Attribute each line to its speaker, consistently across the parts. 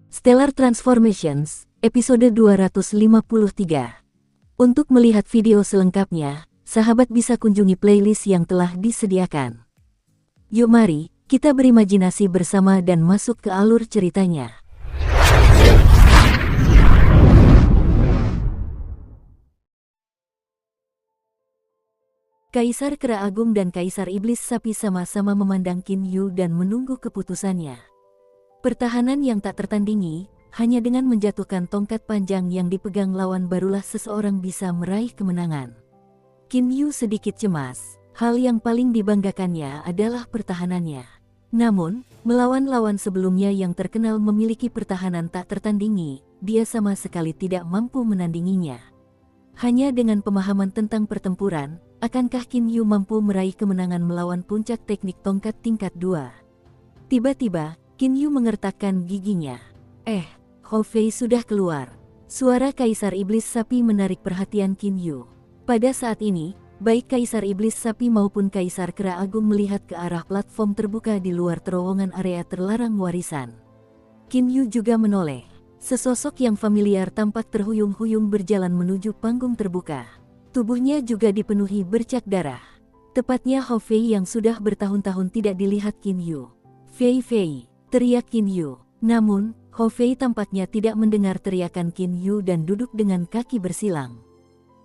Speaker 1: Stellar Transformations, episode 253. Untuk melihat video selengkapnya, sahabat bisa kunjungi playlist yang telah disediakan. Yuk mari, kita berimajinasi bersama dan masuk ke alur ceritanya. Kaisar Kera Agung dan Kaisar Iblis Sapi sama-sama memandang Qin Yu dan menunggu keputusannya. Pertahanan yang tak tertandingi, hanya dengan menjatuhkan tongkat panjang yang dipegang lawan barulah seseorang bisa meraih kemenangan. Qin Yu sedikit cemas, hal yang paling dibanggakannya adalah pertahanannya. Namun, melawan lawan sebelumnya yang terkenal memiliki pertahanan tak tertandingi, dia sama sekali tidak mampu menandinginya. Hanya dengan pemahaman tentang pertempuran, akankah Qin Yu mampu meraih kemenangan melawan puncak teknik tongkat tingkat 2? Tiba-tiba, Qin Yu mengertakkan giginya. Hou Fei sudah keluar. Suara Kaisar Iblis Sapi menarik perhatian Qin Yu. Pada saat ini, baik Kaisar Iblis Sapi maupun Kaisar Kera Agung melihat ke arah platform terbuka di luar terowongan area terlarang warisan. Qin Yu juga menoleh. Sesosok yang familiar tampak terhuyung-huyung berjalan menuju panggung terbuka. Tubuhnya juga dipenuhi bercak darah. Tepatnya Hou Fei yang sudah bertahun-tahun tidak dilihat Qin Yu. "Fei Fei!" teriak Qin Yu. Namun, Hou Fei tampaknya tidak mendengar teriakan Qin Yu dan duduk dengan kaki bersilang.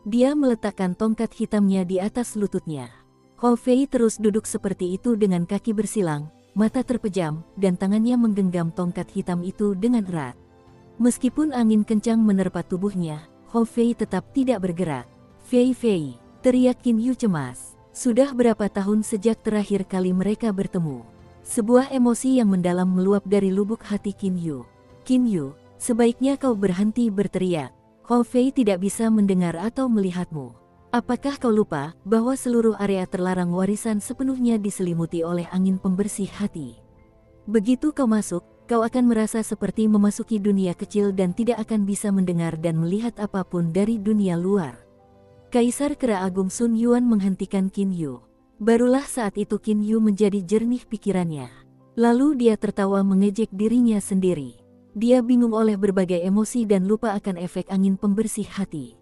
Speaker 1: Dia meletakkan tongkat hitamnya di atas lututnya. Hou Fei terus duduk seperti itu dengan kaki bersilang, mata terpejam, dan tangannya menggenggam tongkat hitam itu dengan erat. Meskipun angin kencang menerpa tubuhnya, Hou Fei tetap tidak bergerak. "Fei Fei!" teriak Qin Yu cemas. Sudah berapa tahun sejak terakhir kali mereka bertemu? Sebuah emosi yang mendalam meluap dari lubuk hati Qin Yu. "Qin Yu, sebaiknya kau berhenti berteriak. Hou Fei tidak bisa mendengar atau melihatmu. Apakah kau lupa bahwa seluruh area terlarang warisan sepenuhnya diselimuti oleh angin pembersih hati? Begitu kau masuk, kau akan merasa seperti memasuki dunia kecil dan tidak akan bisa mendengar dan melihat apapun dari dunia luar." Kaisar Kera Agung Sun Yuan menghentikan Qin Yu. Barulah saat itu Qin Yu menjadi jernih pikirannya. Lalu dia tertawa mengejek dirinya sendiri. Dia bingung oleh berbagai emosi dan lupa akan efek angin pembersih hati.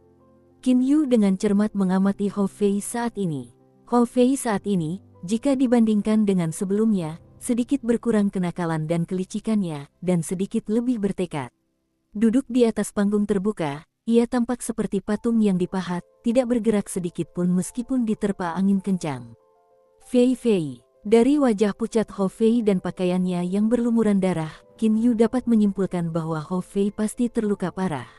Speaker 1: Qin Yu dengan cermat mengamati Hou Fei saat ini. Hou Fei saat ini, jika dibandingkan dengan sebelumnya, sedikit berkurang kenakalan dan kelicikannya, dan sedikit lebih bertekad. Duduk di atas panggung terbuka, ia tampak seperti patung yang dipahat, tidak bergerak sedikit pun meskipun diterpa angin kencang. "Fei Fei!" Dari wajah pucat Hou Fei dan pakaiannya yang berlumuran darah, Qin Yu dapat menyimpulkan bahwa Hou Fei pasti terluka parah.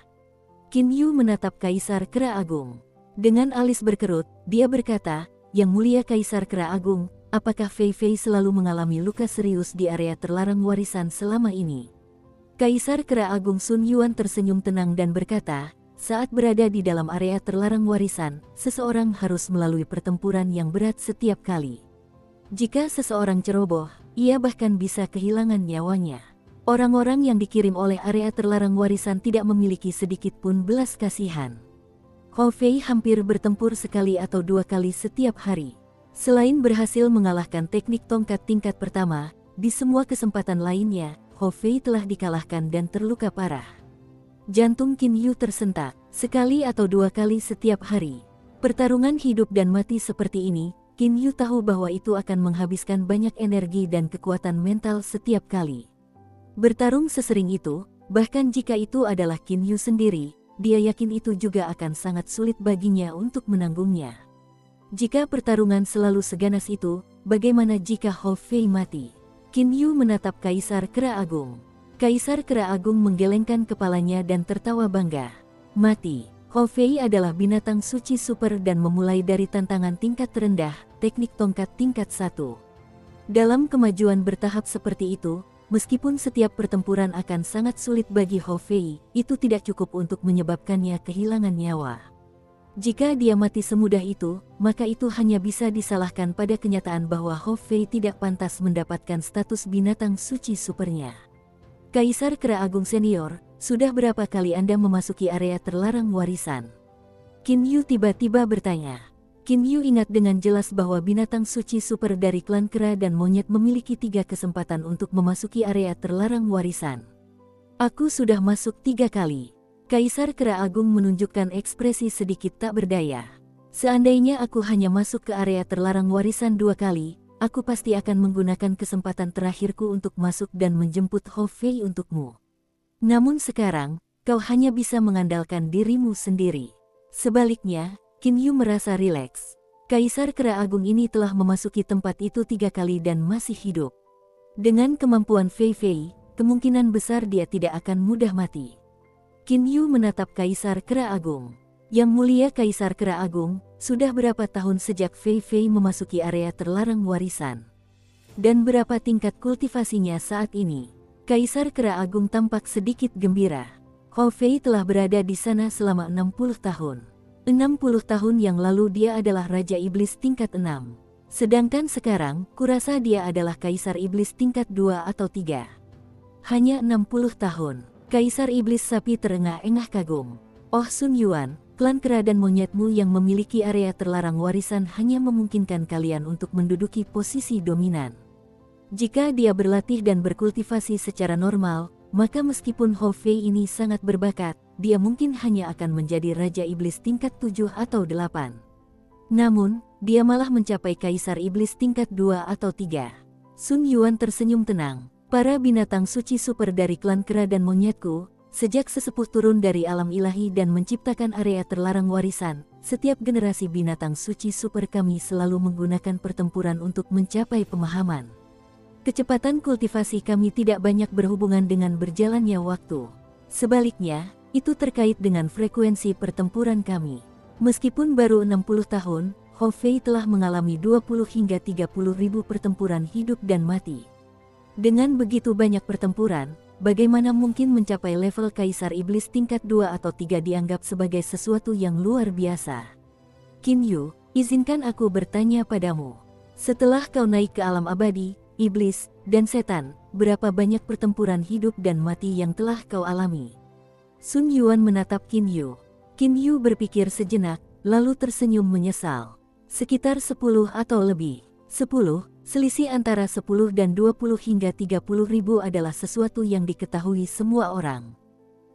Speaker 1: Qin Yu menatap Kaisar Kera Agung. Dengan alis berkerut, dia berkata, "Yang mulia Kaisar Kera Agung, apakah Fei Fei selalu mengalami luka serius di area terlarang warisan selama ini?" Kaisar Kera Agung Sun Yuan tersenyum tenang dan berkata, "Saat berada di dalam area terlarang warisan, seseorang harus melalui pertempuran yang berat setiap kali. Jika seseorang ceroboh, ia bahkan bisa kehilangan nyawanya. Orang-orang yang dikirim oleh area terlarang warisan tidak memiliki sedikit pun belas kasihan. Hou Fei hampir bertempur sekali atau dua kali setiap hari. Selain berhasil mengalahkan teknik tongkat tingkat pertama, di semua kesempatan lainnya, Hou Fei telah dikalahkan dan terluka parah." Jantung Qin Yu tersentak, sekali atau dua kali setiap hari. Pertarungan hidup dan mati seperti ini, Qin Yu tahu bahwa itu akan menghabiskan banyak energi dan kekuatan mental setiap kali. Bertarung sesering itu, bahkan jika itu adalah Qin Yu sendiri, dia yakin itu juga akan sangat sulit baginya untuk menanggungnya. Jika pertarungan selalu seganas itu, bagaimana jika Hou Fei mati? Qin Yu menatap Kaisar Kera Agung. Kaisar Kera Agung menggelengkan kepalanya dan tertawa bangga. "Mati. Hou Fei adalah binatang suci super dan memulai dari tantangan tingkat terendah, teknik tongkat tingkat 1. Dalam kemajuan bertahap seperti itu, meskipun setiap pertempuran akan sangat sulit bagi Hou Fei, itu tidak cukup untuk menyebabkannya kehilangan nyawa. Jika dia mati semudah itu, maka itu hanya bisa disalahkan pada kenyataan bahwa Hou Fei tidak pantas mendapatkan status binatang suci supernya." Kaisar Kera Agung Senior, sudah berapa kali Anda memasuki area terlarang warisan? Qin Yu tiba-tiba bertanya. Qin Yu ingat dengan jelas bahwa binatang suci super dari klan kera dan monyet memiliki 3 kesempatan untuk memasuki area terlarang warisan. Aku sudah masuk 3 kali. Kaisar Kera Agung menunjukkan ekspresi sedikit tak berdaya. Seandainya aku hanya masuk ke area terlarang warisan 2 kali, aku pasti akan menggunakan kesempatan terakhirku untuk masuk dan menjemput Hou Fei untukmu. Namun sekarang, kau hanya bisa mengandalkan dirimu sendiri. Sebaliknya, Qin Yu merasa rileks. Kaisar Kera Agung ini telah memasuki tempat itu 3 kali dan masih hidup. Dengan kemampuan Fei Fei, kemungkinan besar dia tidak akan mudah mati. Qin Yu menatap Kaisar Kera Agung. Yang mulia Kaisar Kera Agung, sudah berapa tahun sejak Fei Fei memasuki area terlarang warisan? Dan berapa tingkat kultivasinya saat ini? Kaisar Kera Agung tampak sedikit gembira. Hou Fei telah berada di sana selama 60 tahun. 60 tahun yang lalu dia adalah Raja Iblis tingkat 6. Sedangkan sekarang, kurasa dia adalah Kaisar Iblis tingkat 2 atau 3. Hanya 60 tahun. Kaisar Iblis Sapi terengah-engah kagum. Oh Sun Yuan, klan kera dan monyetmu yang memiliki area terlarang warisan hanya memungkinkan kalian untuk menduduki posisi dominan. Jika dia berlatih dan berkultivasi secara normal, maka meskipun Hou Fei ini sangat berbakat, dia mungkin hanya akan menjadi Raja Iblis tingkat 7 atau 8. Namun, dia malah mencapai Kaisar Iblis tingkat 2 atau 3. Sun Yuan tersenyum tenang. Para binatang suci super dari klan kera dan monyetku, sejak sesepuh turun dari alam ilahi dan menciptakan area terlarang warisan, setiap generasi binatang suci super kami selalu menggunakan pertempuran untuk mencapai pemahaman. Kecepatan kultivasi kami tidak banyak berhubungan dengan berjalannya waktu. Sebaliknya, itu terkait dengan frekuensi pertempuran kami. Meskipun baru 60 tahun, Hou Fei telah mengalami 20 hingga 30 ribu pertempuran hidup dan mati. Dengan begitu banyak pertempuran, bagaimana mungkin mencapai level Kaisar Iblis tingkat 2 atau 3 dianggap sebagai sesuatu yang luar biasa? Qin Yu, izinkan aku bertanya padamu. Setelah kau naik ke alam abadi, iblis, dan setan, berapa banyak pertempuran hidup dan mati yang telah kau alami? Sun Yuan menatap Qin Yu. Qin Yu berpikir sejenak, lalu tersenyum menyesal. Sekitar 10 atau lebih. 10, selisih antara 10 dan 20 hingga 30 ribu adalah sesuatu yang diketahui semua orang.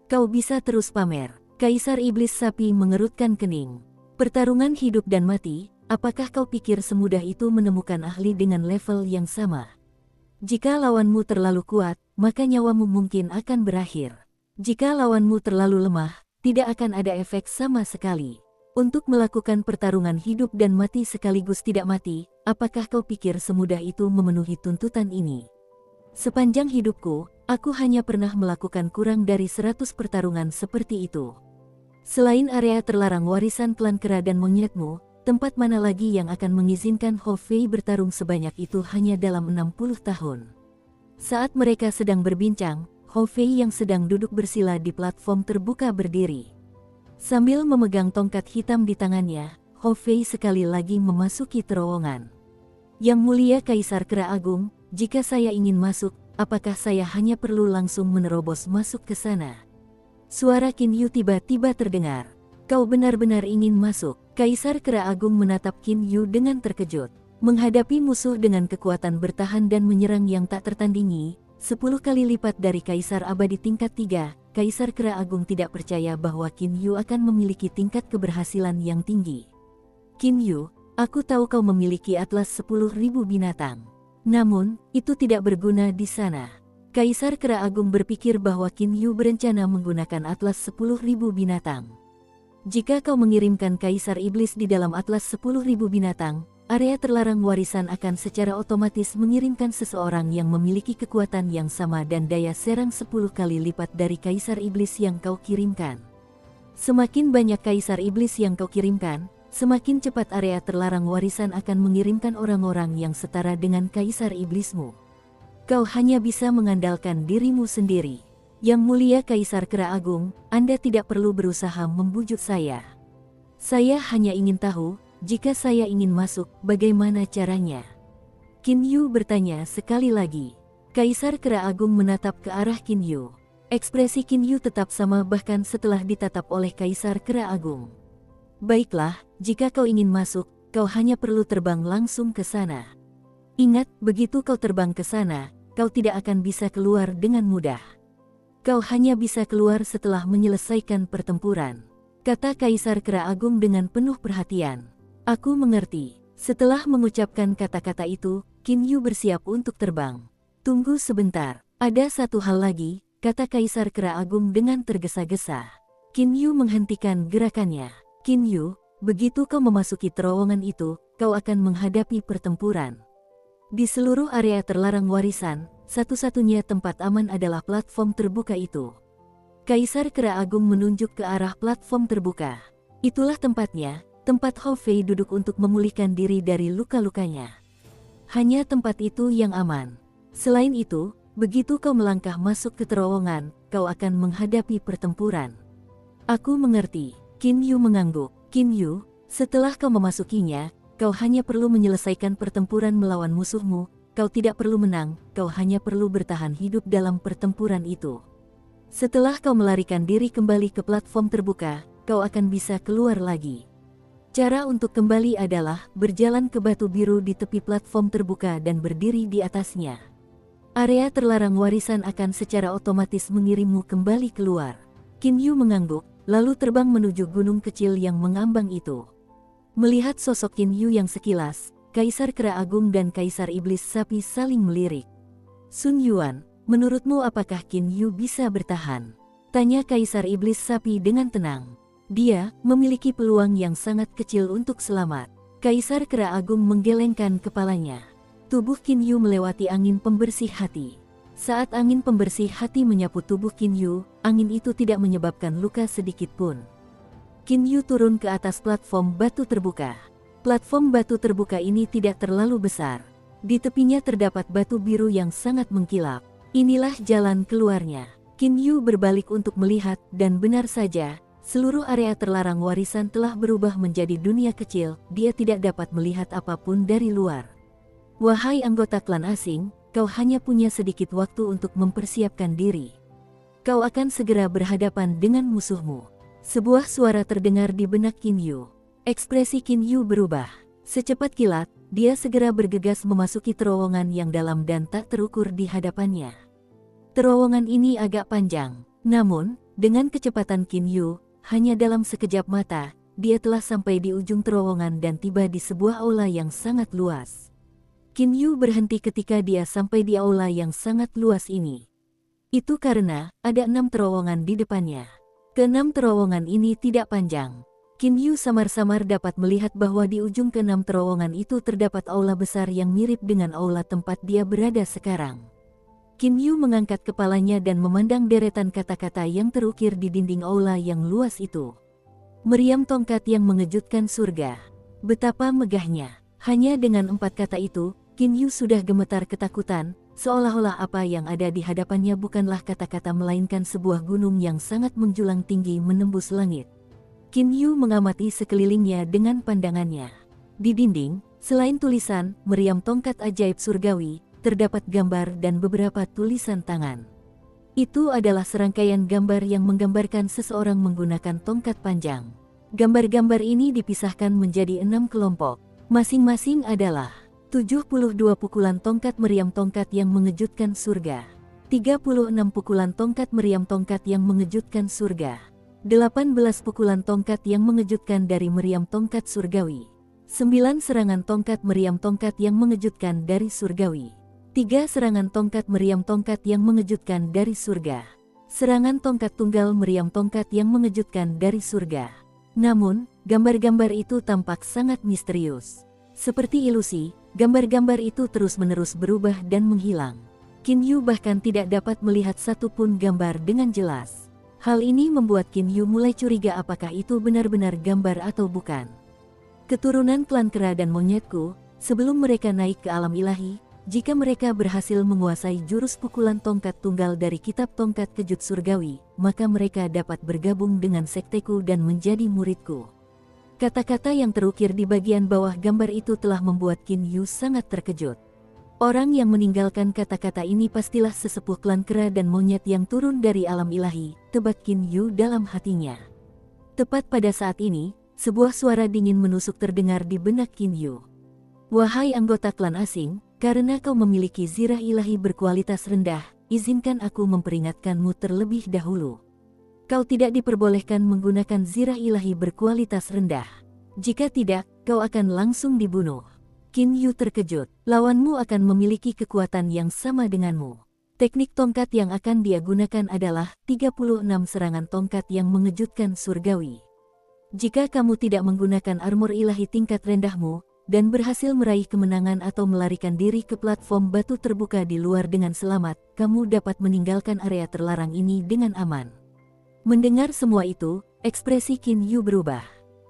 Speaker 1: Kau bisa terus pamer. Kaisar Iblis Sapi mengerutkan kening. Pertarungan hidup dan mati, apakah kau pikir semudah itu menemukan ahli dengan level yang sama? Jika lawanmu terlalu kuat, maka nyawamu mungkin akan berakhir. Jika lawanmu terlalu lemah, tidak akan ada efek sama sekali. Untuk melakukan pertarungan hidup dan mati sekaligus tidak mati, apakah kau pikir semudah itu memenuhi tuntutan ini? Sepanjang hidupku, aku hanya pernah melakukan kurang dari 100 pertarungan seperti itu. Selain area terlarang warisan klan kera dan monyetmu, tempat mana lagi yang akan mengizinkan Hou Fei bertarung sebanyak itu hanya dalam 60 tahun? Saat mereka sedang berbincang, Hou Fei yang sedang duduk bersila di platform terbuka berdiri. Sambil memegang tongkat hitam di tangannya, Hou Fei sekali lagi memasuki terowongan. Yang mulia Kaisar Kera Agung, jika saya ingin masuk, apakah saya hanya perlu langsung menerobos masuk ke sana? Suara Qin Yu tiba-tiba terdengar. Kau benar-benar ingin masuk? Kaisar Kera Agung menatap Qin Yu dengan terkejut. Menghadapi musuh dengan kekuatan bertahan dan menyerang yang tak tertandingi, 10 kali lipat dari Kaisar Abadi tingkat 3, Kaisar Kera Agung tidak percaya bahwa Qin Yu akan memiliki tingkat keberhasilan yang tinggi. Qin Yu, aku tahu kau memiliki atlas 10.000 binatang. Namun, itu tidak berguna di sana. Kaisar Kera Agung berpikir bahwa Qin Yu berencana menggunakan atlas 10.000 binatang. Jika kau mengirimkan Kaisar Iblis di dalam atlas 10.000 binatang, area terlarang warisan akan secara otomatis mengirimkan seseorang yang memiliki kekuatan yang sama dan daya serang 10 kali lipat dari Kaisar Iblis yang kau kirimkan. Semakin banyak Kaisar Iblis yang kau kirimkan, semakin cepat area terlarang warisan akan mengirimkan orang-orang yang setara dengan Kaisar Iblismu. Kau hanya bisa mengandalkan dirimu sendiri. Yang mulia Kaisar Kera Agung, Anda tidak perlu berusaha membujuk saya. Saya hanya ingin tahu, jika saya ingin masuk, bagaimana caranya? Qin Yu bertanya sekali lagi. Kaisar Kera Agung menatap ke arah Qin Yu. Ekspresi Qin Yu tetap sama bahkan setelah ditatap oleh Kaisar Kera Agung. Baiklah, jika kau ingin masuk, kau hanya perlu terbang langsung ke sana. Ingat, begitu kau terbang ke sana, kau tidak akan bisa keluar dengan mudah. Kau hanya bisa keluar setelah menyelesaikan pertempuran, kata Kaisar Kera Agung dengan penuh perhatian. Aku mengerti. Setelah mengucapkan kata-kata itu, Qin Yu bersiap untuk terbang. Tunggu sebentar, ada satu hal lagi, kata Kaisar Kera Agung dengan tergesa-gesa. Qin Yu menghentikan gerakannya. Qin Yu, begitu kau memasuki terowongan itu, kau akan menghadapi pertempuran. Di seluruh area terlarang warisan, satu-satunya tempat aman adalah platform terbuka itu. Kaisar Kera Agung menunjuk ke arah platform terbuka. Itulah tempatnya, tempat Hou Fei duduk untuk memulihkan diri dari luka-lukanya. Hanya tempat itu yang aman. Selain itu, begitu kau melangkah masuk ke terowongan, kau akan menghadapi pertempuran. Aku mengerti. Qin Yu mengangguk. Qin Yu, setelah kau memasukinya, kau hanya perlu menyelesaikan pertempuran melawan musuhmu. Kau tidak perlu menang, kau hanya perlu bertahan hidup dalam pertempuran itu. Setelah kau melarikan diri kembali ke platform terbuka, kau akan bisa keluar lagi. Cara untuk kembali adalah berjalan ke batu biru di tepi platform terbuka dan berdiri di atasnya. Area terlarang warisan akan secara otomatis mengirimmu kembali keluar. Qin Yu mengangguk, lalu terbang menuju gunung kecil yang mengambang itu. Melihat sosok Qin Yu yang sekilas, Kaisar Kera Agung dan Kaisar Iblis Sapi saling melirik. Sun Yuan, menurutmu apakah Qin Yu bisa bertahan? Tanya Kaisar Iblis Sapi dengan tenang. Dia memiliki peluang yang sangat kecil untuk selamat. Kaisar Kera Agung menggelengkan kepalanya. Tubuh Qin Yu melewati angin pembersih hati. Saat angin pembersih hati menyapu tubuh Qin Yu, angin itu tidak menyebabkan luka sedikit pun. Qin Yu turun ke atas platform batu terbuka. Platform batu terbuka ini tidak terlalu besar. Di tepinya terdapat batu biru yang sangat mengkilap. Inilah jalan keluarnya. Qin Yu berbalik untuk melihat, dan benar saja, seluruh area terlarang warisan telah berubah menjadi dunia kecil. Dia tidak dapat melihat apapun dari luar. Wahai anggota klan asing, kau hanya punya sedikit waktu untuk mempersiapkan diri. Kau akan segera berhadapan dengan musuhmu. Sebuah suara terdengar di benak Qin Yu. Ekspresi Qin Yu berubah. Secepat kilat, dia segera bergegas memasuki terowongan yang dalam dan tak terukur di hadapannya. Terowongan ini agak panjang, namun, dengan kecepatan Qin Yu, hanya dalam sekejap mata, dia telah sampai di ujung terowongan dan tiba di sebuah aula yang sangat luas. Qin Yu berhenti ketika dia sampai di aula yang sangat luas ini. Itu karena ada 6 terowongan di depannya. Keenam terowongan ini tidak panjang. Qin Yu samar-samar dapat melihat bahwa di ujung keenam terowongan itu terdapat aula besar yang mirip dengan aula tempat dia berada sekarang. Qin Yu mengangkat kepalanya dan memandang deretan kata-kata yang terukir di dinding aula yang luas itu. Meriam tongkat yang mengejutkan surga. Betapa megahnya. Hanya dengan 4 kata itu, Qin Yu sudah gemetar ketakutan, seolah-olah apa yang ada di hadapannya bukanlah kata-kata melainkan sebuah gunung yang sangat menjulang tinggi menembus langit. Qin Yu mengamati sekelilingnya dengan pandangannya. Di dinding, selain tulisan, meriam tongkat ajaib surgawi, terdapat gambar dan beberapa tulisan tangan. Itu adalah serangkaian gambar yang menggambarkan seseorang menggunakan tongkat panjang. Gambar-gambar ini dipisahkan menjadi 6 kelompok. Masing-masing adalah 72 pukulan tongkat meriam tongkat yang mengejutkan surga, 36 pukulan tongkat meriam tongkat yang mengejutkan surga, 18 pukulan tongkat yang mengejutkan dari meriam tongkat surgawi, 9 serangan tongkat meriam tongkat yang mengejutkan dari surgawi, 3 serangan tongkat meriam tongkat yang mengejutkan dari surga, serangan tongkat tunggal meriam tongkat yang mengejutkan dari surga. Namun, gambar-gambar itu tampak sangat misterius. Seperti ilusi, gambar-gambar itu terus-menerus berubah dan menghilang. Qin Yu bahkan tidak dapat melihat satupun gambar dengan jelas. Hal ini membuat Qin Yu mulai curiga apakah itu benar-benar gambar atau bukan. Keturunan klan kera dan monyetku, sebelum mereka naik ke alam ilahi, jika mereka berhasil menguasai jurus pukulan tongkat tunggal dari kitab tongkat kejut surgawi, maka mereka dapat bergabung dengan sekteku dan menjadi muridku. Kata-kata yang terukir di bagian bawah gambar itu telah membuat Qin Yu sangat terkejut. Orang yang meninggalkan kata-kata ini pastilah sesepuh klan kera dan monyet yang turun dari alam ilahi, tebak Qin Yu dalam hatinya. Tepat pada saat ini, sebuah suara dingin menusuk terdengar di benak Qin Yu. Wahai anggota klan asing, karena kau memiliki zirah ilahi berkualitas rendah, izinkan aku memperingatkanmu terlebih dahulu. Kau tidak diperbolehkan menggunakan zirah ilahi berkualitas rendah. Jika tidak, kau akan langsung dibunuh. Qin Yu terkejut. Lawanmu akan memiliki kekuatan yang sama denganmu. Teknik tongkat yang akan dia gunakan adalah 36 serangan tongkat yang mengejutkan surgawi. Jika kamu tidak menggunakan armor ilahi tingkat rendahmu, dan berhasil meraih kemenangan atau melarikan diri ke platform batu terbuka di luar dengan selamat, kamu dapat meninggalkan area terlarang ini dengan aman. Mendengar semua itu, ekspresi Qin Yu berubah.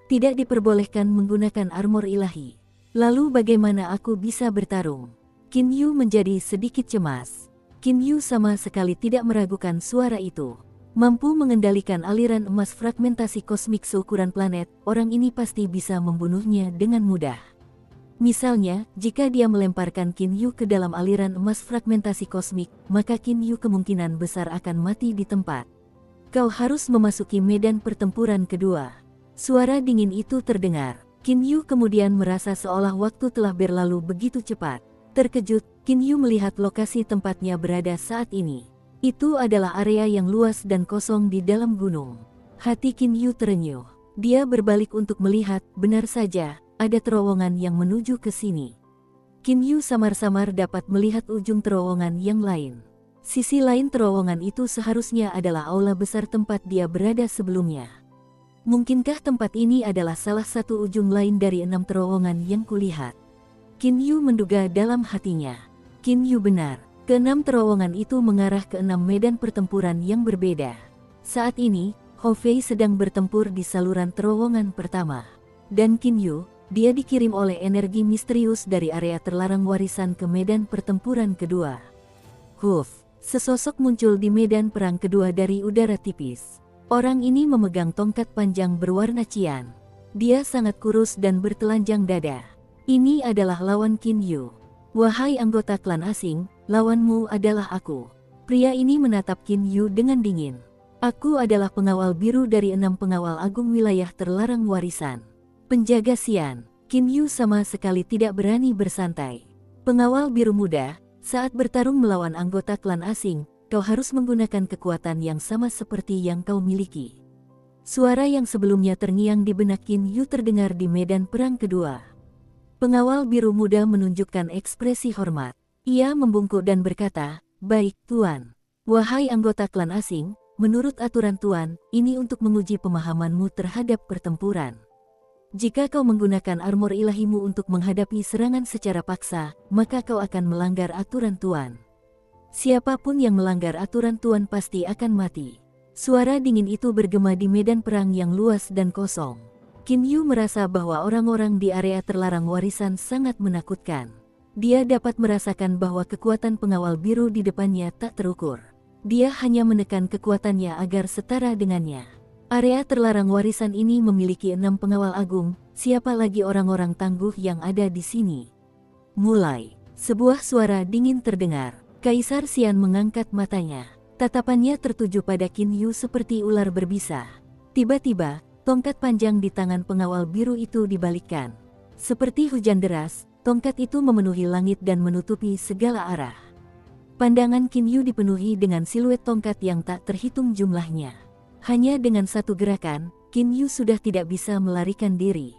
Speaker 1: Tidak diperbolehkan menggunakan armor ilahi. Lalu bagaimana aku bisa bertarung? Qin Yu menjadi sedikit cemas. Qin Yu sama sekali tidak meragukan suara itu. Mampu mengendalikan aliran emas fragmentasi kosmik seukuran planet, orang ini pasti bisa membunuhnya dengan mudah. Misalnya, jika dia melemparkan Qin Yu ke dalam aliran emas fragmentasi kosmik, maka Qin Yu kemungkinan besar akan mati di tempat. Kau harus memasuki medan pertempuran kedua. Suara dingin itu terdengar. Qin Yu kemudian merasa seolah waktu telah berlalu begitu cepat. Terkejut, Qin Yu melihat lokasi tempatnya berada saat ini. Itu adalah area yang luas dan kosong di dalam gunung. Hati Qin Yu terenyuh. Dia berbalik untuk melihat, benar saja, ada terowongan yang menuju ke sini. Qin Yu samar-samar dapat melihat ujung terowongan yang lain. Sisi lain terowongan itu seharusnya adalah aula besar tempat dia berada sebelumnya. Mungkinkah tempat ini adalah salah satu ujung lain dari 6 terowongan yang kulihat? Qin Yu menduga dalam hatinya. Qin Yu benar, ke-6 terowongan itu mengarah ke 6 medan pertempuran yang berbeda. Saat ini, Hou Fei sedang bertempur di saluran terowongan pertama. Dan Qin Yu, dia dikirim oleh energi misterius dari area terlarang warisan ke medan pertempuran kedua. Huf. Sesosok muncul di medan perang kedua dari udara tipis. Orang ini memegang tongkat panjang berwarna cian. Dia sangat kurus dan bertelanjang dada. Ini adalah lawan Qin Yu. Wahai anggota klan asing, lawanmu adalah aku. Pria ini menatap Qin Yu dengan dingin. Aku adalah pengawal biru dari 6 pengawal agung wilayah terlarang warisan. Penjaga Xian. Qin Yu sama sekali tidak berani bersantai. Pengawal biru muda, saat bertarung melawan anggota klan asing, kau harus menggunakan kekuatan yang sama seperti yang kau miliki. Suara yang sebelumnya terngiang di benak Qin Yu terdengar di medan perang kedua. Pengawal biru muda menunjukkan ekspresi hormat. Ia membungkuk dan berkata, "Baik, Tuan. Wahai anggota klan asing, menurut aturan Tuan, ini untuk menguji pemahamanmu terhadap pertempuran. Jika kau menggunakan armor ilahimu untuk menghadapi serangan secara paksa, maka kau akan melanggar aturan Tuan. Siapapun yang melanggar aturan Tuan pasti akan mati." Suara dingin itu bergema di medan perang yang luas dan kosong. Qin Yu merasa bahwa orang-orang di area terlarang warisan sangat menakutkan. Dia dapat merasakan bahwa kekuatan pengawal biru di depannya tak terukur. Dia hanya menekan kekuatannya agar setara dengannya. Area terlarang warisan ini memiliki 6 pengawal agung, siapa lagi orang-orang tangguh yang ada di sini? Mulai. Sebuah suara dingin terdengar. Kaisar Xian mengangkat matanya. Tatapannya tertuju pada Qin Yu seperti ular berbisa. Tiba-tiba, tongkat panjang di tangan pengawal biru itu dibalikkan. Seperti hujan deras, tongkat itu memenuhi langit dan menutupi segala arah. Pandangan Qin Yu dipenuhi dengan siluet tongkat yang tak terhitung jumlahnya. Hanya dengan satu gerakan, Qin Yu sudah tidak bisa melarikan diri.